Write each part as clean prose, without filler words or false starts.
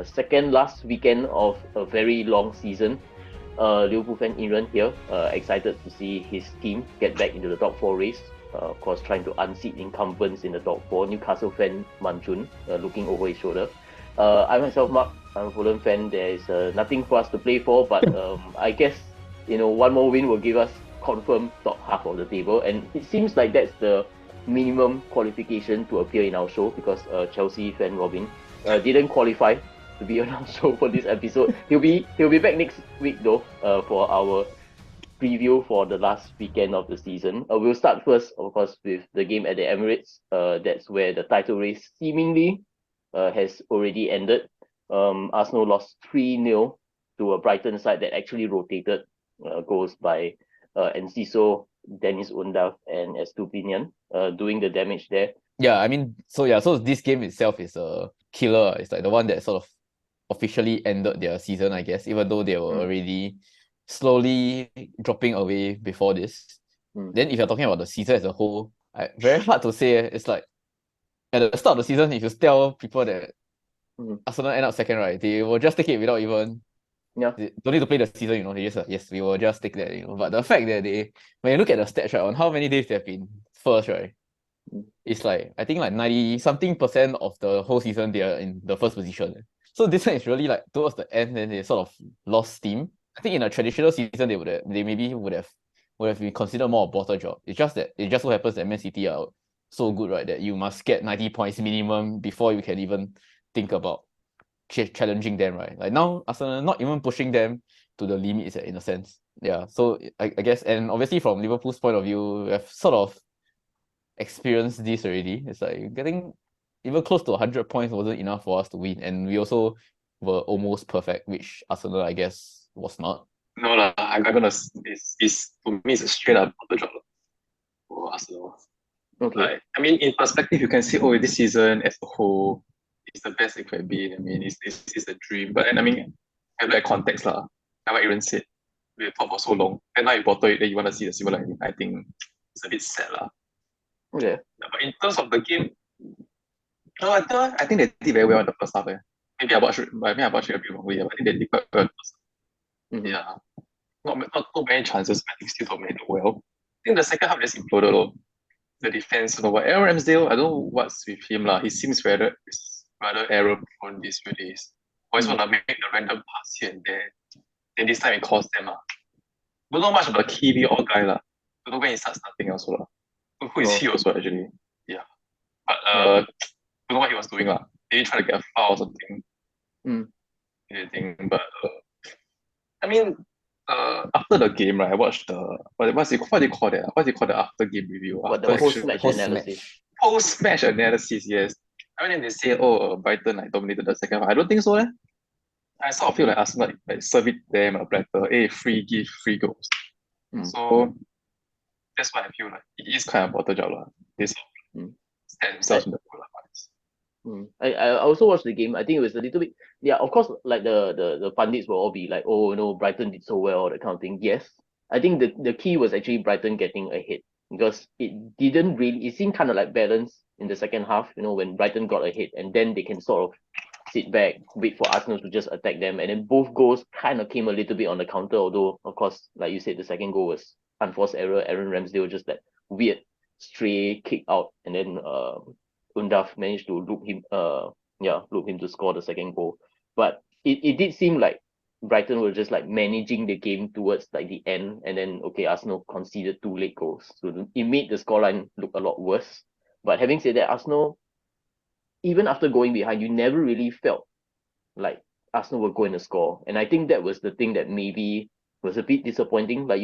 second last weekend of a very long season. Liverpool fan Iran here, excited to see his team get back into the top four race. Of course, trying to unseat incumbents in the top four. Newcastle fan Manchun, looking over his shoulder. I myself, Mark, I'm a Fulham fan. There is nothing for us to play for, but I guess one more win will give us confirmed top half of the table, and it seems like that's the minimum qualification to appear in our show, because Chelsea fan Robin didn't qualify to be on our show for this episode. He'll be back next week though, for our preview for the last weekend of the season. We'll start first, of course, with the game at the Emirates. That's where the title race seemingly has already ended. Arsenal lost 3-0 to a Brighton side that actually rotated goals by Enciso, Dennis Undav, and Estupinian, doing the damage there. So this game itself is a killer. It's like the one that sort of officially ended their season, I guess, even though they were already slowly dropping away before this. Then if you're talking about the season as a whole, very hard to say. It's like at the start of the season, if you tell people that Arsenal end up second, right, they will just take it without even they don't need to play the season, they just yes, we will just take that, But the fact that when you look at the stats, right, on how many days they've been first, right, it's like I think like 90-something% of the whole season they are in the first position. So this one is really like towards the end, then they sort of lost steam. I think in a traditional season they maybe would have been considered more a bottle job. It's just that it just so happens that Man City are so good, right, that you must get 90 points minimum before you can even think about challenging them, right? Like now, Arsenal not even pushing them to the limits in a sense. Yeah, so I guess, and obviously from Liverpool's point of view, we have sort of experienced this already. It's like getting even close to 100 points wasn't enough for us to win, and we also were almost perfect, which Arsenal, I guess, was not. No lah, I'm gonna. It's to me, it's a straight up bottle job for Arsenal. Okay. I mean, in perspective, you can see, this season as a whole is the best it could be. I mean, it's a dream. But I mean, have that context lah. Like what Aaron said, we have talked for so long, and now you bottle it, then you want to see the silver lining. I think it's a bit sad lah. Okay. But in terms of the game, no, I think they did very well in the first half. Maybe I watched it a bit wrongly, but I think they did quite well in the first half. Yeah. Not many chances, but I think still dominated well. I think the second half just imploded. The defense, Aaron Ramsdale, I don't know what's with him lah. He seems rather error prone these few days. Always want to make the random pass here and there. Then this time it cost them lah. Don't know much about Kiwi or guy lah. Don't know when he starts starting also lah. Who is he also actually? Yeah. But don't know what he was doing lah. Maybe trying to get a foul or something. But I mean, after the game, right, I watched the what do you call that? What do you call the after game review? The post-match analysis. Post-match analysis, yes. I mean, they say, Brighton like dominated the second half. I don't think so. I sort of feel like Arsenal like serve it them a platter. Hey, free goals. So that's why I feel like it is kind of bottle job lah. They stand themselves in the goal. I also watched the game. I think it was a little bit, of course, like the pundits will all be like, oh no, Brighton did so well, that kind of thing. Yes, I think the key was actually Brighton getting ahead, because it seemed kind of like balanced in the second half, when Brighton got ahead, and then they can sort of sit back, wait for Arsenal to just attack them, and then both goals kind of came a little bit on the counter, although of course, like you said, the second goal was unforced error. Aaron Ramsdale just that weird stray kick out, and then Undav managed to loop him to score the second goal. But it did seem like Brighton were just like managing the game towards like the end, and then Arsenal conceded 2 late goals, so it made the scoreline look a lot worse. But having said that, Arsenal, even after going behind, you never really felt like Arsenal were going to score, and I think that was the thing that maybe was a bit disappointing. Like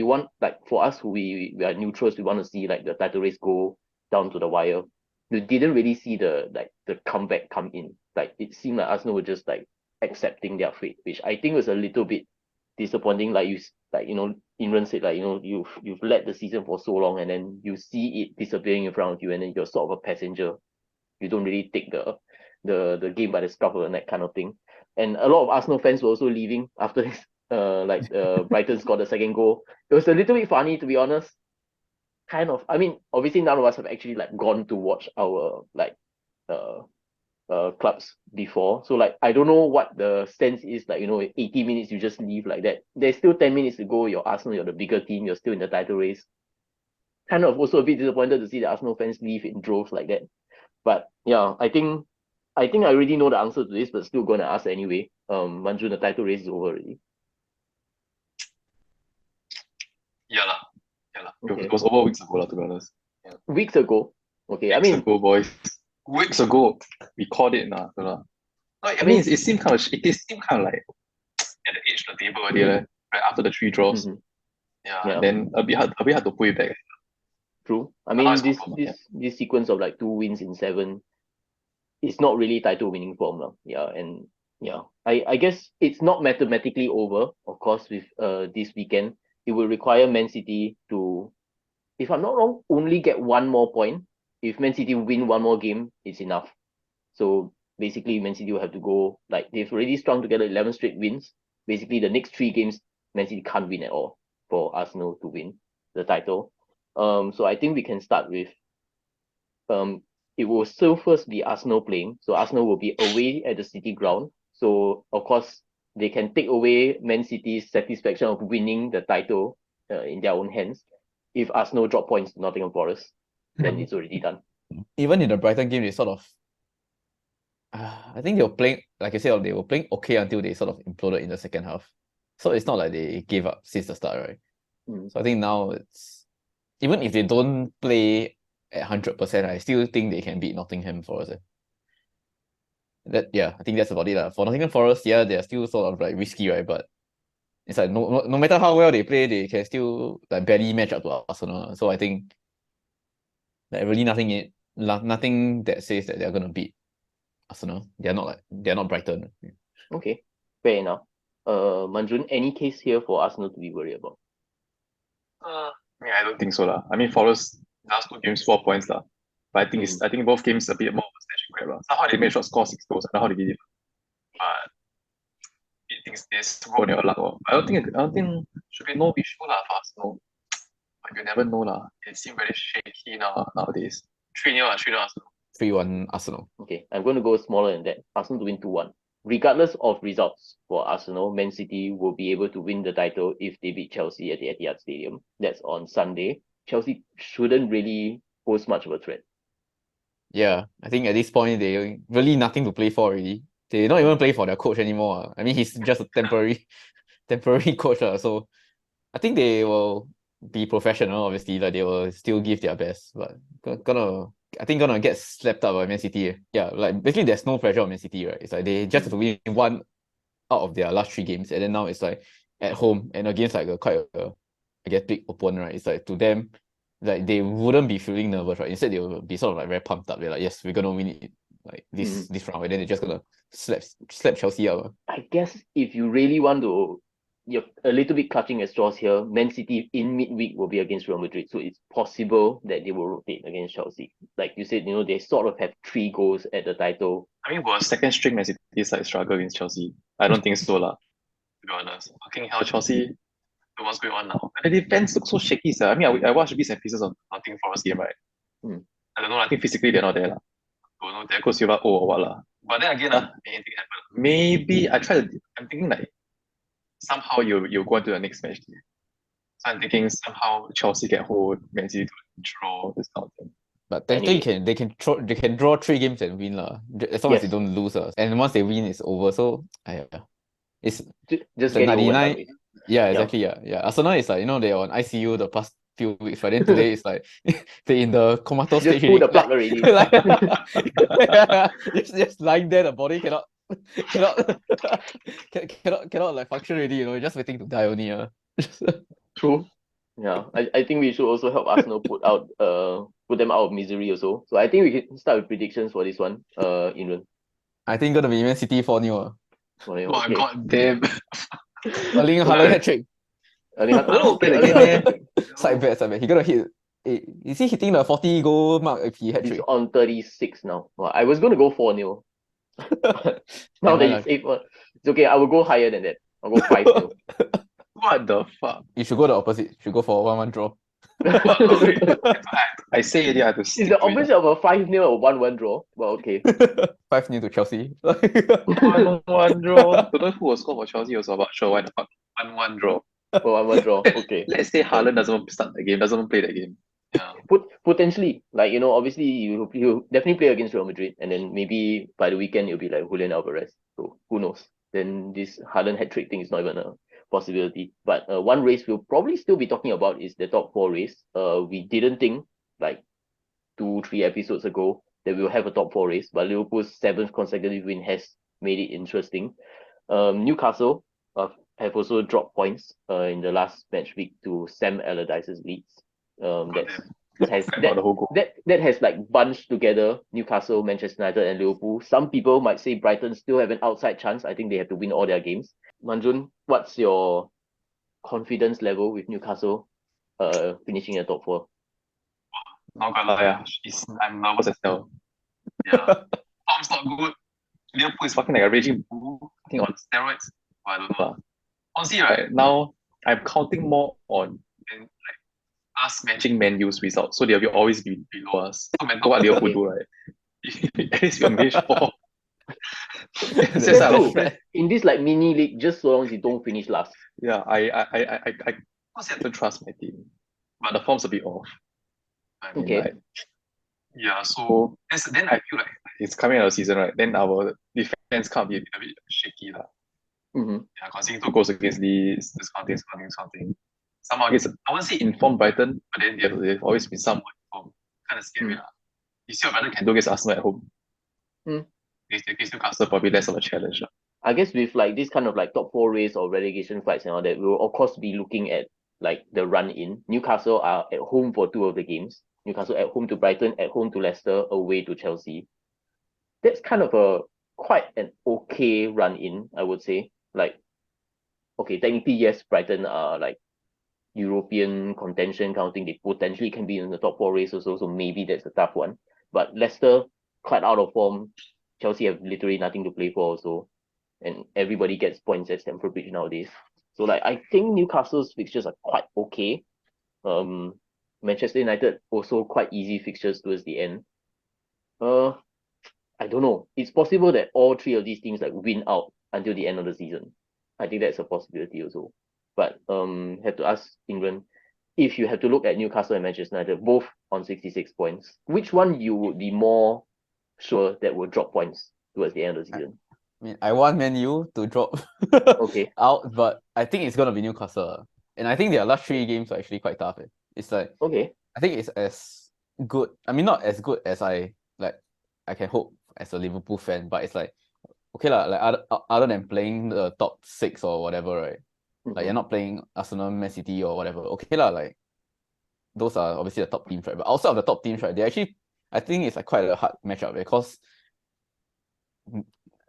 for us who we are neutrals, we want to see like the title race go down to the wire. You didn't really see the comeback come in. Like it seemed like Arsenal were just like accepting their fate, which I think was a little bit disappointing. Imran said, you've led the season for so long, and then you see it disappearing in front of you, and then you're sort of a passenger. You don't really take the game by the scruff of the neck kind of thing. And a lot of Arsenal fans were also leaving after this. Brighton scored the second goal. It was a little bit funny, to be honest. Kind of. I mean, obviously none of us have actually like gone to watch our clubs before. So like I don't know what the stance is, like 80 minutes you just leave like that. There's still 10 minutes to go. You're Arsenal, you're the bigger team, you're still in the title race. Kind of also a bit disappointed to see the Arsenal fans leave in droves like that. But yeah, I think I already know the answer to this, but still gonna ask anyway. Manjun, the title race is over already. Yeah lah. Okay. It was over weeks ago, to be honest. Weeks ago. Okay, Weeks ago, boys. Weeks ago, we called it now. I mean, it seemed kind of like at the edge of the table already, right after the 3 draws. Mhm. Yeah. Then a bit hard to pull it back. True. I Now mean, it's this confirmed, this sequence of like 2 wins in 7 is not really title winning form now. Yeah, and yeah, I guess it's not mathematically over. Of course, with this weekend, it will require Man City to, if I'm not wrong, only get 1 more point. If Man City win 1 more game, it's enough. So basically, Man City will have to go, like they've already strung together 11 straight wins. Basically, the next 3 games, Man City can't win at all for Arsenal to win the title. So I think we can start with it will still first be Arsenal playing. So Arsenal will be away at the City ground. So of course they can take away Man City's satisfaction of winning the title in their own hands. If Arsenal drop points to Nottingham Forest, then it's already done. Even in the Brighton game, they sort of, I think they were playing, like I said, they were playing okay until they sort of imploded in the second half. So it's not like they gave up since the start, right? So I think now it's, even if they don't play at 100%, I still think they can beat Nottingham Forest. I think that's about it. For Nottingham Forest, they're still sort of like risky, right? But it's like no matter how well they play, they can still like barely match up to Arsenal. So I think like really nothing that says that they're gonna beat Arsenal. They're not Brighton. Okay, fair enough. Manjun, any case here for Arsenal to be worried about? I don't think so lah. I mean, Forest last 2 games 4 points lah. But I think both games a bit more of a snatch and grab lah. Somehow they made sure score 6 goals. I don't know how they did it. But it thinks they screw on your luck. I don't think should be no issue lah for Arsenal. But you never know lah. It seems very shaky nowadays. 3-0 Arsenal. 3-1 Arsenal. Okay, I'm going to go smaller than that. Arsenal to win 2-1. Regardless of results for Arsenal, Man City will be able to win the title if they beat Chelsea at the Etihad Stadium. That's on Sunday. Chelsea shouldn't really pose much of a threat. Yeah, I think at this point they really nothing to play for already. They don't even play for their coach anymore. I mean, he's just a temporary coach. So I think they will be professional, obviously. Like they will still give their best, but gonna get slapped up by Man City. Yeah, like basically there's no pressure on Man City, right? It's like they just have to win 1 out of their last 3 games, and then now it's like at home and against like quite a big opponent, right? It's like to them, like they wouldn't be feeling nervous, right? Instead they will be sort of like very pumped up. They're like, yes, we're gonna win it like this round, and then they're just gonna slap Chelsea out. I guess if you really want to, you're a little bit clutching at straws here. Man City in midweek will be against Real Madrid, so it's possible that they will rotate against Chelsea. Like you said, they sort of have 3 goals at the title. I mean, will a second string Man City side struggle against Chelsea? I don't think so lah. To be honest, fucking hell, Chelsea. What's going on now? And the defense looks so shaky, sir. I mean, I watched bits and pieces of Nottingham Forest game, right? I don't know. I think physically they're not there lah. Don't know. There goes Silva or what lah. But then again, anything happen. Maybe I'm thinking like somehow you go into the next match. So I'm thinking somehow Chelsea get hold, Man City to draw, this kind of thing. But technically they can draw 3 games and win lah. As long as they don't lose. And once they win, it's over. So it's just the get 99. It yeah, exactly. Yeah. Arsenal is like, they're on ICU the past few weeks, but then today it's like they're in the comatose just stage. pull the plug already. Just lying there, the body cannot like function already, just waiting to die only. True. Yeah, I think we should also help Arsenal put them out of misery also. So I think we can start with predictions for this one. Imran. I think gonna be Man City 4-0. Okay. Oh, god damn. Erling Haaland hat-trick. Side bet. He gonna hit. Is he hitting the 40 goal mark if he hat-trick? He's on 36 now. Well, I was gonna go 4-0. Now that you say it's okay, I will go higher than that. I'll go 5-0. What the fuck? You should go the opposite. You should go for 1-1 draw. I say it, I have to It's stick the to it. opposite of a 5-0 or 1-1 draw. Well, okay. 5-0 to Chelsea. 1-1 draw. Don't know who will score for Chelsea also, but sure, why not? 1-1 draw. Oh, 1-1 draw. Okay. Let's say Haaland doesn't start the game, doesn't play the game. Yeah. Potentially, like, obviously you definitely play against Real Madrid, and then maybe by the weekend it'll be like Julian Alvarez. So who knows? Then this Haaland hat trick thing is not even a possibility. But one race we'll probably still be talking about is the top four race. We didn't think like 2-3 episodes ago that we'll have a top four race, but Liverpool's seventh consecutive win has made it interesting. Newcastle have also dropped points in the last match week to Sam Allardyce's Leeds. That has like bunched together Newcastle, Manchester United, and Liverpool. Some people might say Brighton still have an outside chance. I think they have to win all their games. Manjun, what's your confidence level with Newcastle finishing in the top four? Not gonna lie, I'm nervous as hell. Yeah. Form's not good. Liverpool is fucking like a raging bull, I think on steroids. But I don't know. Honestly, right now I'm counting more on us matching Man U's results, so they'll always be below us. No matter what Liverpool do, right? At least we're on page 4. That's true. In this like mini league, just so long as you don't finish last. Yeah, I don't trust my team, but the form's a bit off. I mean, Okay. like, yeah, so then I feel like it's coming out of the season, right? Then our defense can't be a bit shaky. Mm-hmm. Yeah, conceding 2 goals against Leeds, this kind of thing. Somehow against, I won't say informed Brighton, but then they've always been somewhat informed. Kind of scary. You see what Brighton can do against Arsenal at home. Against Newcastle, probably less of a challenge. I guess with like this kind of like top four race or relegation fights and all that, we'll of course be looking at like the run in. Newcastle are at home for 2 of the games. Newcastle at home to Brighton, at home to Leicester, away to Chelsea. That's kind of a quite an okay run in, I would say. Like, okay, technically yes, Brighton are like European contention kind of thing. They potentially can be in the top four race also, so maybe that's a tough one. But Leicester quite out of form. Chelsea have literally nothing to play for also, and everybody gets points at Stamford Bridge nowadays. So like I think Newcastle's fixtures are quite okay. Manchester United also quite easy fixtures towards the end. I don't know. It's possible that all 3 of these teams like win out until the end of the season. I think that's a possibility also. But have to ask England, if you have to look at Newcastle and Manchester United, both on 66 points, which one you would be more sure that will drop points towards the end of the season? I mean, I want Man U to drop out, but I think it's gonna be Newcastle. And I think their last 3 games are actually quite tough. It's like I think it's as good. I mean, not as good as I can hope as a Liverpool fan, but it's like okay lah. Like other than playing the top 6 or whatever, right? Like you're not playing Arsenal, Man City or whatever. Okay lah, like those are obviously the top teams, right? But outside of the top teams, right, they actually, I think it's like quite a hard matchup because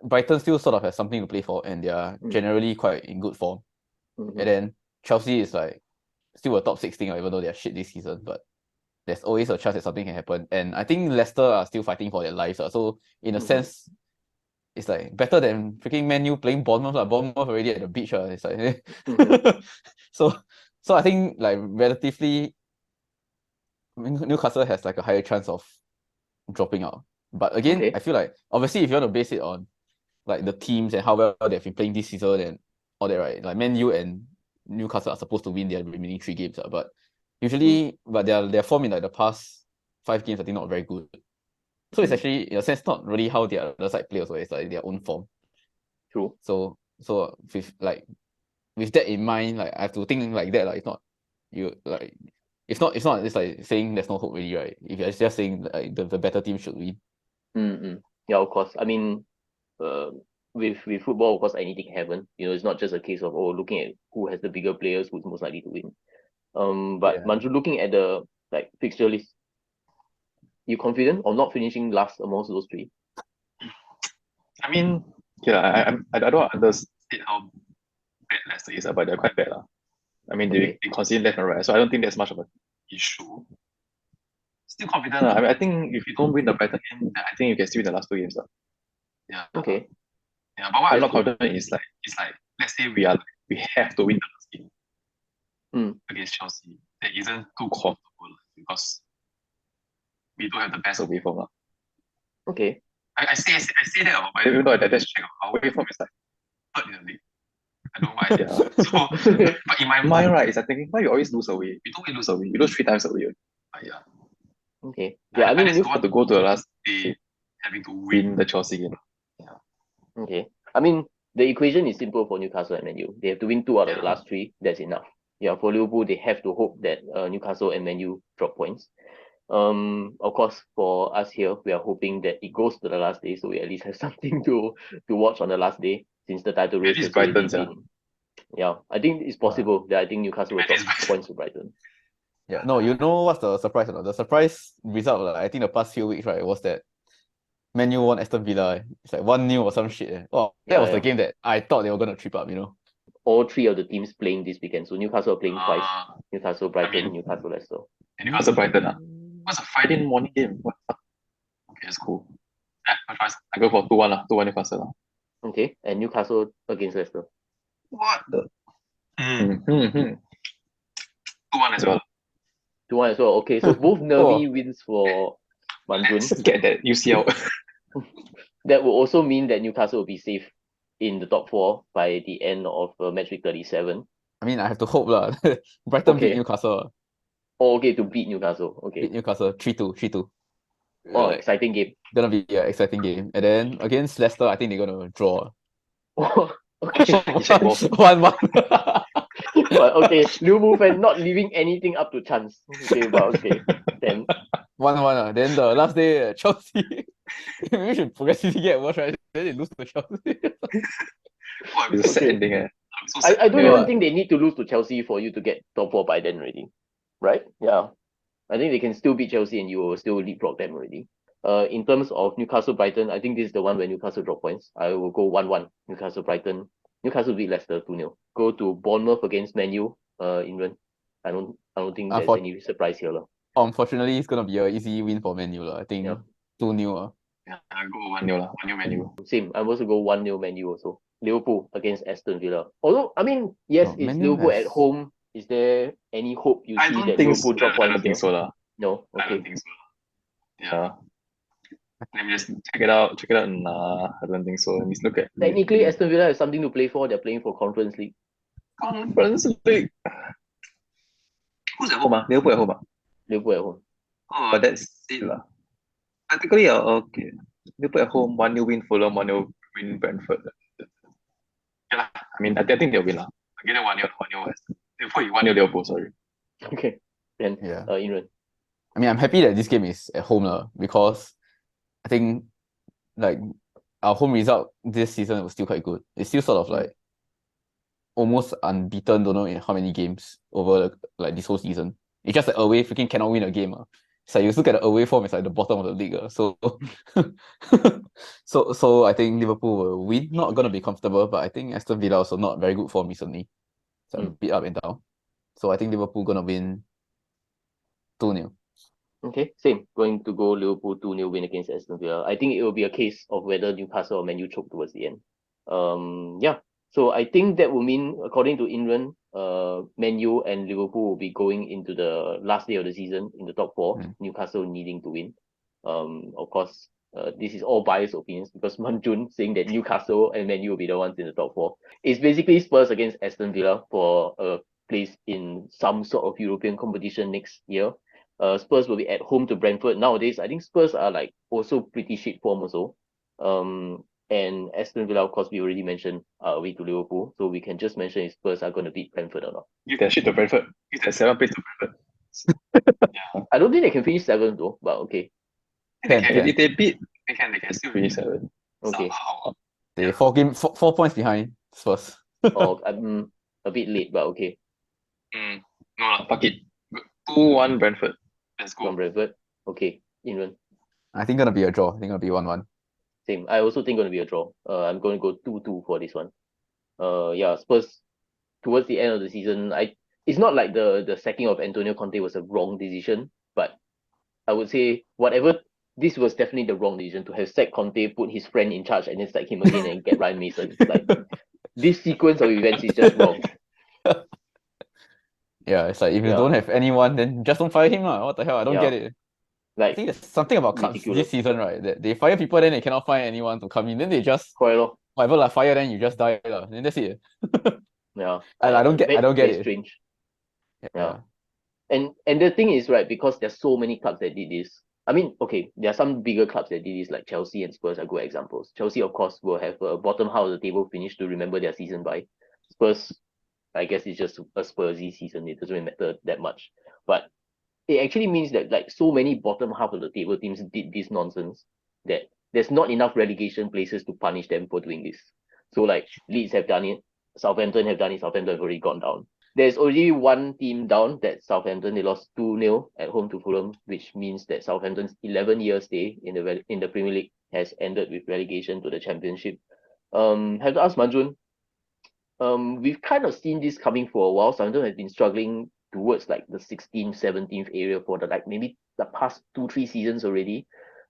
Brighton still sort of has something to play for, and they are generally quite in good form. And then Chelsea is like still a top 6 team, even though they are shit this season. But there's always a chance that something can happen. And I think Leicester are still fighting for their lives. So in a sense, it's like better than freaking Man U playing Bournemouth. Bournemouth already at the beach. It's like so I think like relatively Newcastle has like a higher chance of dropping out. But again, I feel like obviously if you want to base it on like the teams and how well they've been playing this season and all that, right? Like Man U and Newcastle are supposed to win their remaining 3 games, but usually, but their form in like the past 5 games, I think not very good. So it's actually in a sense not really how the other side play also. It's like their own form. True. So with that in mind, like I have to think like that. Like it's not it's like saying there's no hope really, right? If you're just saying like the better team should win. Yeah, of course. I mean, with football, of course, anything can happen. It's not just a case of looking at who has the bigger players, who's most likely to win. But Manju, looking at the like fixture list, you confident or not finishing last amongst those 3? I mean, I don't understand how bad Leicester is, but they're quite bad. I mean, they concede left and right, so I don't think there's much of an issue. Still confident. I mean, I think if you don't win the Brighton game, I think you can still win the last 2 games. Yeah. Okay. Yeah, but what I'm not confident is like let's say we have to win the last game against Chelsea. that isn't too comfortable because we don't have the best away form. Okay. I say that, but even though that's check, our away form is like third in the league. I don't mind. So, but in my mind, right, it's like thinking, why you always lose away? You don't always lose away. You lose 3 times away. But yeah. Okay. Yeah, I mean, just don't want to go to the last day having to win the Chelsea game. Yeah. okay. I mean, the equation is simple for Newcastle and Man U. They have to win 2 out of the last 3. That's enough. Yeah, for Liverpool, they have to hope that Newcastle and Man U drop points. Of course, for us here, we are hoping that it goes to the last day, so we at least have something to watch on the last day, since the title race has already been. Yeah, I think it's possible that I think Newcastle will drop points to Brighton. Yeah, no, you know what's the surprise or not? The surprise result, like, I think the past few weeks, right, was that Man U won Aston Villa. It's like 1-0 or some shit. Oh, that was the game that I thought they were gonna trip up, you know. All 3 of the teams playing this weekend. So Newcastle are playing twice. Newcastle, Brighton, Newcastle, Leicester. Newcastle, Brighton. What's a Friday morning game? What? Okay, that's cool. I go for 2-1. 2-1 Newcastle. Okay, and Newcastle against Leicester. What the? 2-1 as well. 2-1 as well. Okay, so both nervy wins for Manjun. Let's get that UCL. That will also mean that Newcastle will be safe in the top 4 by the end of match week 37. I mean, I have to hope lah. Brighton beat Newcastle. Oh, okay, to beat Newcastle. Okay. Beat Newcastle 3-2. Oh, exciting game. Gonna be an exciting game. And then against Leicester, I think they're gonna draw. Oh, okay. 1-1. But okay, Liverpool fan not leaving anything up to chance. Okay, but okay. Then 1-1. Then the last day, Chelsea. We should progressively get worse, right? Then they lose to Chelsea. It's a sad ending. I don't even think they need to lose to Chelsea for you to get top 4 by then already. Right? Yeah. I think they can still beat Chelsea and you will still leapfrog them already. In terms of Newcastle Brighton, I think this is the one where Newcastle drop points. I will go 1-1. Newcastle Brighton. Newcastle beat Leicester 2-0. Go to Bournemouth against Man U, England. I don't think there's any surprise here. Unfortunately, it's gonna be an easy win for Man U. I think 2-0. Yeah, I go 1-0. 1-0 Man U. Same. I also go 1-0 Man U also. Liverpool against Aston Villa. Although, I mean, yes, it's Liverpool at home. Is there any hope you see that Liverpool drop points? I don't think so. No? Okay. I don't think so. Yeah. Let me just check it out. Nah, I don't think so. Let me look at. Technically, Aston Villa has something to play for. They're playing for Conference League. Conference League. Who's at home? Liverpool at home. Liverpool at home. Oh, that's it lah. Practically, okay. Liverpool at home, 1-0 win Fulham, 1-0 win Brentford. Yeah, I mean, I think they'll win lah. Again, 1-0 West. Liverpool 1-0 Liverpool. Sorry. Okay. Then Imran. I mean, I'm happy that this game is at home lah, because I think like our home result this season was still quite good. It's still sort of like almost unbeaten, don't know in how many games over like this whole season. It's just like away freaking cannot win a game. It's like you look at the away form, it's like the bottom of the league. So so I think Liverpool will win. Not gonna be comfortable, but I think Aston Villa also not very good form recently. So a bit up and down. So I think Liverpool gonna win 2-0. Okay, same. Going to go Liverpool 2-0 win against Aston Villa. I think it will be a case of whether Newcastle or Man U choke towards the end. Yeah. So I think that will mean, according to Imran, Man U and Liverpool will be going into the last day of the season in the top 4. Newcastle needing to win. Of course, this is all biased opinions because Manjun saying that Newcastle and Man U will be the ones in the top 4. It's basically Spurs against Aston Villa for a place in some sort of European competition next year. Spurs will be at home to Brentford. Nowadays, I think Spurs are like also pretty shit form also. And Aston Villa, of course, we already mentioned away to Liverpool. So we can just mention if Spurs are going to beat Brentford or not. Give that shit to Brentford. Give that 7th place to Brentford. Yeah. I don't think they can finish 7th though, but okay. If they beat, they can still finish 7th. Okay. They 4 points behind Spurs. I'm a bit late, but okay. No, fuck it. 2-1 Brentford. Let's go. From Brentford. Okay, Imran. I think gonna be a draw. I think gonna be 1-1. Same. I also think gonna be a draw. I'm going to go 2-2 for this one. Yeah, Spurs towards the end of the season, it's not like the sacking of Antonio Conte was a wrong decision, but I would say this was definitely the wrong decision to have sacked Conte, put his friend in charge, and then sack him again and get Ryan Mason. Like this sequence of events is just wrong. Yeah, it's like if you Yeah. don't have anyone, then just don't fire him lah. What the hell? I don't get it. I Like think there's something about clubs ridiculous. this season, right? That they fire people, then they cannot find anyone to come in. Then they just Correct lor. whatever lah, fire, then you just die lah. Then that's it. Yeah. I don't get very it. strange. Yeah. Yeah. And the thing is, right, because there's so many clubs that did this. I mean, okay, there are some bigger clubs that did this, like Chelsea and Spurs are good examples. Chelsea, of course, will have a bottom half of the table finish to remember their season by. Spurs, I guess it's just a Spursy season. It doesn't really matter that much. But it actually means that like so many bottom half of the table teams did this nonsense that there's not enough relegation places to punish them for doing this. So like Leeds have done it, Southampton have done it, Southampton have already gone down. There's already one team down, that's Southampton. They lost 2-0 at home to Fulham, which means that Southampton's 11-year stay in the Premier League has ended with relegation to the Championship. Have to ask Manjun, we've kind of seen this coming for a while. Southampton has been struggling towards like the 16th, 17th area for the like maybe the past 2-3 seasons already.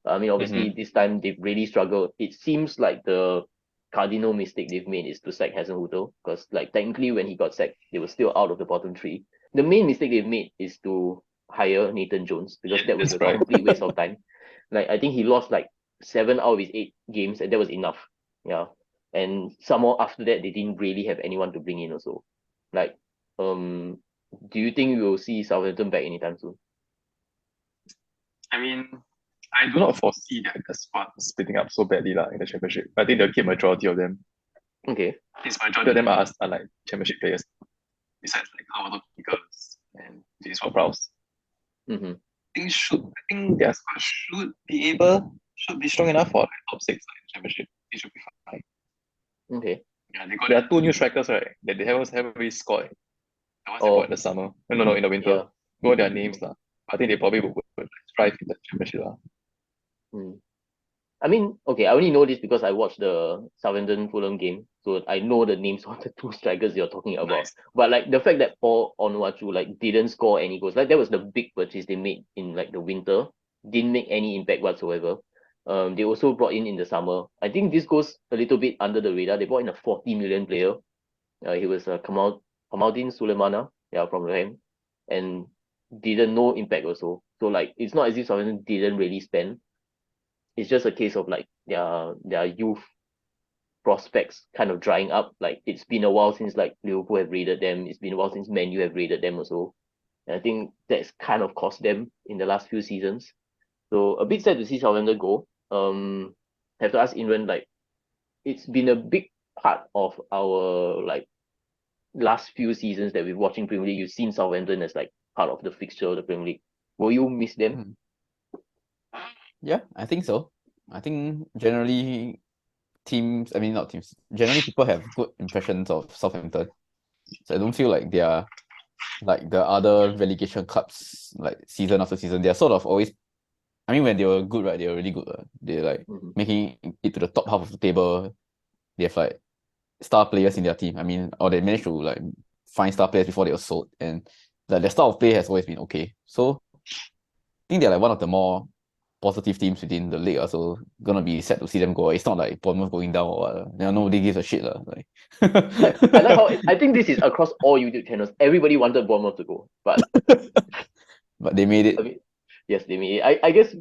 I mean, obviously this time they've really struggled. It seems like the cardinal mistake they've made is to sack Hasenhuttl, because like technically when he got sacked, they were still out of the bottom three. The main mistake they've made is to hire Nathan Jones, because that was That's a right. complete waste of time. Like I think he lost like 7 out of his 8 games, and that was enough. Yeah. And some more after that, they didn't really have anyone to bring in also. Like, do you think we'll see Southampton back anytime soon? I mean, I do not foresee that the squad splitting up so badly in the Championship. I think they'll keep majority of them. Okay. This majority of them are like Championship players. Besides like Howard Pickers and James Ward-Prowse. Mm-hmm. I think their squad should be strong enough for like top 6 like Championship. It should be fine. Okay. Yeah, there are 2 new strikers, right? That they haven't really scored. The ones they bought in the summer. No, in the winter. Yeah. Know their names lah. I think they probably would strive in the Championship lah. I mean, okay, I only know this because I watched the Southampton Fulham game, so I know the names of the 2 strikers you're talking about. Nice. But like the fact that Paul Onuachu like didn't score any goals, like that was the big purchase they made in like the winter, didn't make any impact whatsoever. They also brought in the summer. I think this goes a little bit under the radar. They brought in a 40 million player. He was Kamaldeen Sulemana, from Rem, and didn't no impact also. So like it's not as if Southampton didn't really spend. It's just a case of like their youth prospects kind of drying up. Like it's been a while since like Liverpool have raided them. It's been a while since Man U have raided them also. And I think that's kind of cost them in the last few seasons. So a bit sad to see Southampton go. Have to ask Imran, like it's been a big part of our like last few seasons that we're watching Premier League. You've seen Southampton as like part of the fixture of the Premier League. Will you miss them? Yeah, I think so. I think generally generally people have good impressions of Southampton. So I don't feel like they are like the other relegation clubs, like season after season. They're sort of always, I mean, when they were good, right, they were really good. They're like making it to the top half of the table. They have like star players in their team. I mean, or they managed to like find star players before they were sold. And like their style of play has always been okay. So I think they're like one of the more positive teams within the league. So gonna be sad to see them go. It's not like Bournemouth going down or what. Nobody gives a shit. Like I like how I think this is across all YouTube channels. Everybody wanted Bournemouth to go, but they made it. I mean, yes, they made it. I guess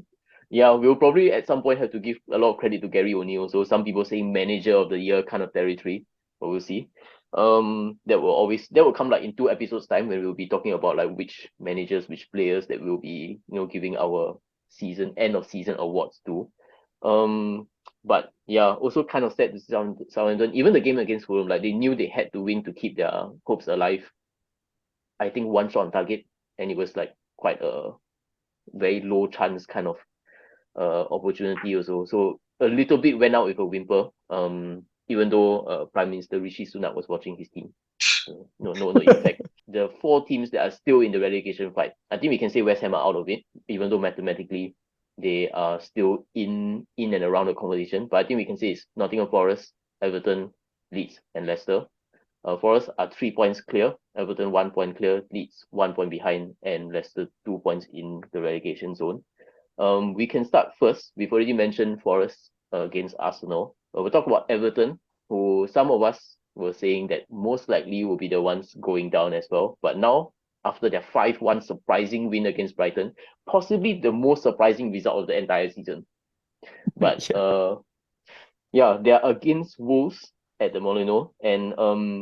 we'll probably at some point have to give a lot of credit to Gary O'Neill. So some people saying manager of the year kind of territory, but we'll see. That will come like in 2 episodes time when we'll be talking about like which managers, which players that we'll be giving our end of season awards to. But also kind of sad to see Southampton. Even the game against Fulham, like they knew they had to win to keep their hopes alive. I think 1 shot on target, and it was like quite a very low chance kind of opportunity also. So a little bit went out with a whimper. Even though Prime Minister Rishi Sunak was watching his team. No impact. The 4 teams that are still in the relegation fight, I think we can say West Ham are out of it, even though mathematically they are still in and around the competition. But I think we can say it's Nottingham Forest, Everton, Leeds, and Leicester. Forest are 3 points clear, Everton 1 point clear, Leeds 1 point behind, and Leicester 2 points in the relegation zone. We can start first. We've already mentioned Forest against Arsenal. We'll talk about Everton, who some of us were saying that most likely will be the ones going down as well. But now after their 5-1 surprising win against Brighton. Possibly the most surprising result of the entire season. But yeah, they are against Wolves at the Molino, and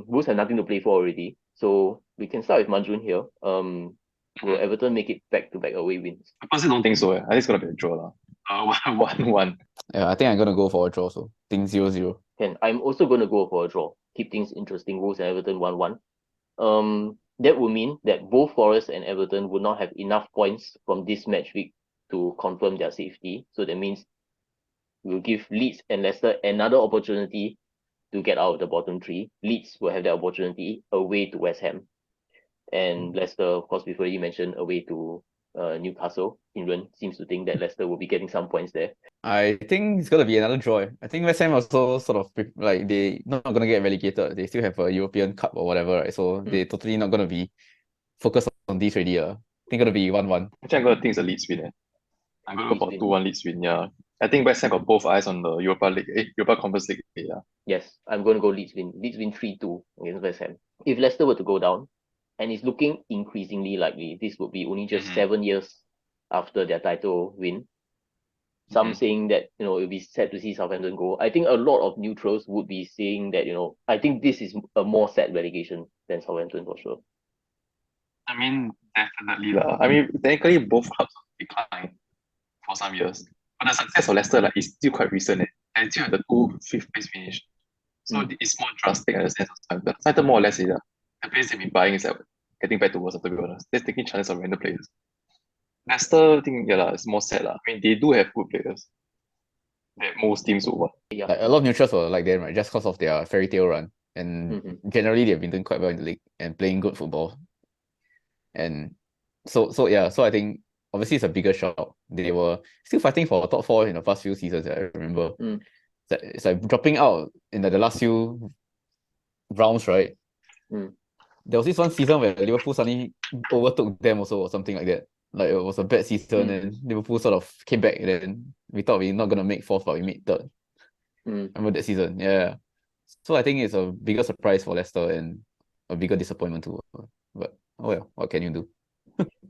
Wolves have nothing to play for already. So we can start with Manjun here. Will Everton make it back-to-back away wins? I personally don't think so. I think it's gonna be a draw. 1-1. Yeah, I think I'm gonna go for a draw, so think 0-0. I'm also gonna go for a draw. Keep things interesting. Wolves and Everton 1-1. That would mean that both Forest and Everton would not have enough points from this match week to confirm their safety. So that means we'll give Leeds and Leicester another opportunity to get out of the bottom three. Leeds will have that opportunity away to West Ham. And Leicester, of course, we've already mentioned away to Newcastle. Inran seems to think that Leicester will be getting some points there. I think it's gonna be another draw. I think West Ham also sort of like they not gonna get relegated. They still have a European Cup or whatever, right? So they totally not gonna be focused on this already. I think gonna be 1-1. Actually, I'm gonna think it's a Leeds win. I'm gonna go for 2-1 Leeds win. Yeah, I think West Ham got both eyes on the Europa League, Europa Conference League. Yeah. Yes, I'm going to go Leeds win. Leeds win 3-2 against West Ham. If Leicester were to go down, and it's looking increasingly likely, this would be only just 7 years after their title win. Some saying that, it would be sad to see Southampton go. I think a lot of neutrals would be saying that, I think this is a more sad relegation than Southampton for sure. I mean, definitely. I mean, technically, both clubs declined for some years. But the success of Leicester is still quite recent. And still had the 2 fifth place finish. So it's more drastic in the sense of Southampton. Southampton more or less is the place they've been buying is like getting back towards, to be honest. They're taking chances of random players. Leicester, I think, it's more sad. I mean, they do have good players that most teams would want. Yeah. Like a lot of neutrals were like them, right? Just because of their fairy tale run. And generally they've been doing quite well in the league and playing good football. And so I think obviously it's a bigger shock. They were still fighting for top 4 in the past few seasons, I remember. It's like dropping out in the last few rounds, right? There was this one season where Liverpool suddenly overtook them also or something like that. Like it was a bad season and Liverpool sort of came back and then we thought we were not gonna make 4th, but we made 3rd. Remember that season? Yeah. So I think it's a bigger surprise for Leicester and a bigger disappointment too. But oh well, what can you do?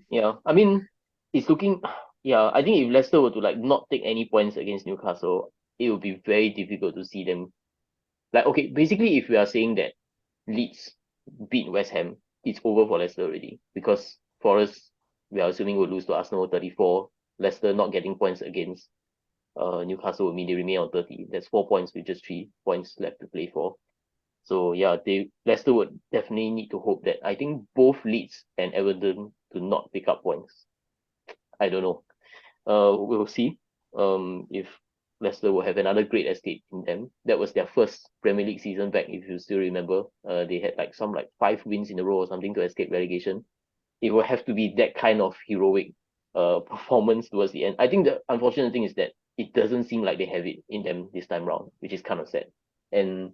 Yeah, I mean, it's looking. Yeah, I think if Leicester were to not take any points against Newcastle, it would be very difficult to see them. Okay, basically, if we are saying that Leeds beat West Ham, it's over for Leicester already because Forest, we are assuming, will lose to Arsenal 34. Leicester not getting points against Newcastle would mean they remain on 30. That's 4 points with just 3 points left to play for. So yeah, Leicester would definitely need to hope that I think both Leeds and Everton do not pick up points. I don't know. We'll see. If Leicester will have another great escape in them. That was their first Premier League season back, if you still remember. They had some 5 wins in a row or something to escape relegation. It will have to be that kind of heroic performance towards the end. I think the unfortunate thing is that it doesn't seem like they have it in them this time round, which is kind of sad. And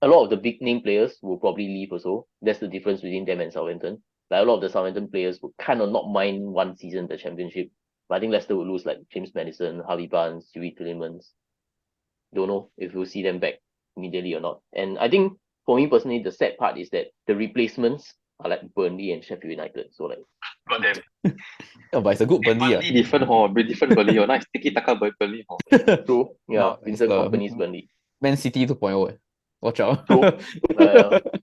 a lot of the big name players will probably leave also. That's the difference between them and Southampton. Like a lot of the Southampton players would kind of not mind one season the championship. But I think Leicester will lose James Maddison, Harvey Barnes, Stewie Tillemans. Don't know if we'll see them back immediately or not. And I think for me personally, the sad part is that the replacements are Burnley and Sheffield United. So Got them. Oh, but it's a good Burnley. Burnley different, different Burnley. Nice tiki-taka Burnley. True. Yeah, No, Vincent Kompany's Burnley. Man City 2.0. Watch out. True.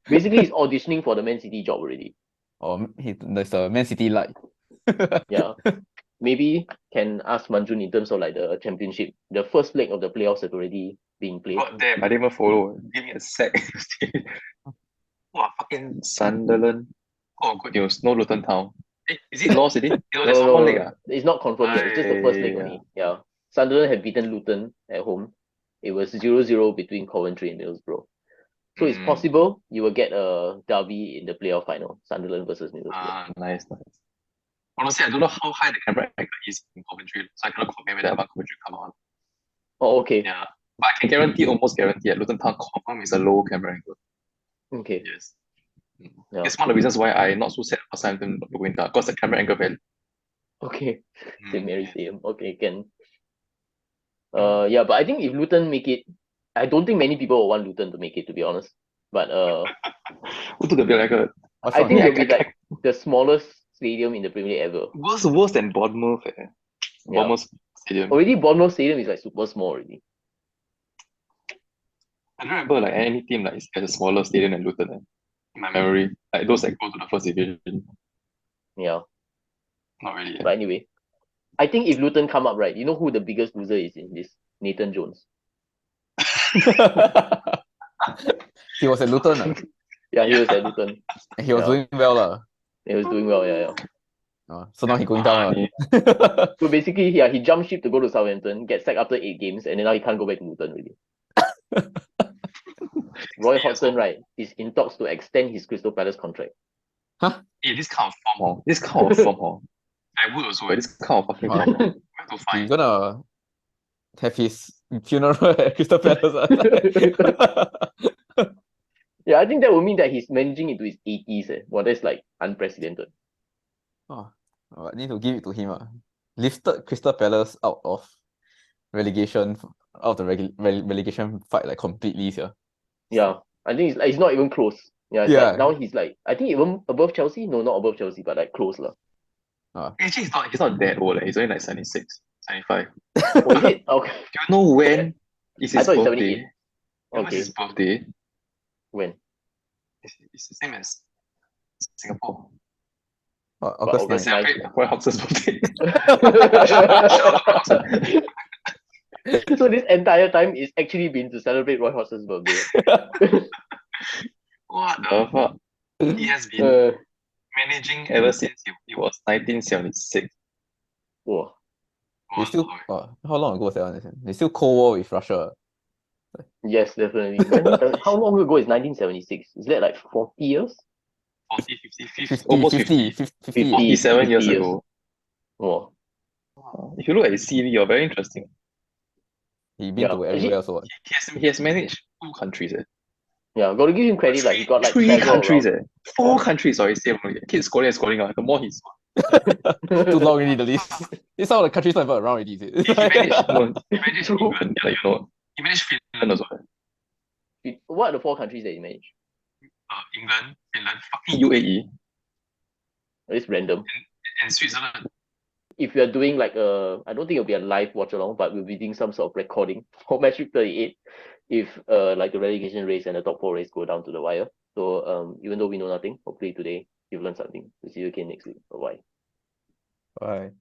Basically, he's auditioning for the Man City job already. Oh, there's a Man City light. Yeah. Maybe can ask Manjun in terms of the championship. The first leg of the playoffs have already been played. God damn, I didn't even follow. Give me a sec. Wow, fucking Sunderland. Oh, good news. No Luton Town. Is it lost already? No, it's not confirmed yet. It's just the first leg only. Yeah. Sunderland have beaten Luton at home. It was 0-0 between Coventry and Middlesbrough. So it's possible you will get a derby in the playoff final, Sunderland versus Middlesbrough. Nice. Honestly, I don't know how high the camera angle is in Coventry, so I cannot compare whether Coventry come on. Oh, okay. Yeah. But I can almost guarantee that Luton Town confirm is a low camera angle. Okay. Yes. Yeah. It's one of the reasons why I'm not so sad for Southampton going down, because the camera angle very. Okay. St. Mary's Stadium. Okay, can. Yeah, but I think if Luton make it, I don't think many people will want Luton to make it, to be honest. But Who took the bill? What's I wrong? think Yeah, it'll be like the smallest stadium in the Premier League ever. worse than Bournemouth. Yeah. Bournemouth Stadium. Already Bournemouth Stadium is like super small already. I don't remember like any team like has a smaller stadium than Luton. In my memory, like those that go to the first division. Yeah. Not really. But anyway, I think if Luton come up, right, you know who the biggest loser is in this? Nathan Jones. He was at Luton. Yeah, he was at Luton. And he was Yeah. doing well. He was doing well, yeah. So now he going down. So basically, yeah, he jumped ship to go to Southampton, get sacked after 8 games, and then now he can't go back to Luton really. Roy Hodgson, right, is in talks to extend his Crystal Palace contract. Hey, this kind of form, I would also. This kind of fucking form. Where to He's find? gonna have his funeral at Crystal Palace. Yeah, I think that would mean that he's managing into his 80s. Well, that's like unprecedented. I need to give it to him. Lifted Crystal Palace out of relegation, out of the relegation fight like completely. Yeah, I think it's not even close. Yeah, it's Yeah. like now he's like, I think even above Chelsea. No, not above Chelsea, but like close lah. Actually, he's not that old. He's only like 76, 75. Oh, is it? Okay. Do you know when is I his thought it's birthday? 78. You know when's his birthday? When? It's the same as Singapore. August August 9th. Celebrate Roy Hodgson's birthday. So this entire time is actually been to celebrate Roy Hodgson's birthday. What the fuck? He has been managing ever since he was 1976. Whoa. They still how long ago was that one? They still Cold War with Russia. Yes, definitely. How long ago is 1976? Is that like 40 years? 40, 50, almost 50. 47 years ago. Whoa. If you look at his CV, you're very interesting. He been to everywhere also. He has managed 2 countries. Yeah, got to give him credit. Like he got like 3 countries. around. 4 countries. Sorry, same. Keep scoring and scoring. The more he's Too long already the list. This some of the countries not even around already. He managed England. Yeah, you know. He managed Finland also. What are the 4 countries that he managed? England, Finland, fucking UAE. It's random. And Switzerland. If we are doing like I don't think it'll be a live watch along, but we'll be doing some sort of recording for match week 38 if like the relegation race and the top 4 race go down to the wire. So even though we know nothing, hopefully today you've learned something. We'll see you again next week. Bye. Bye.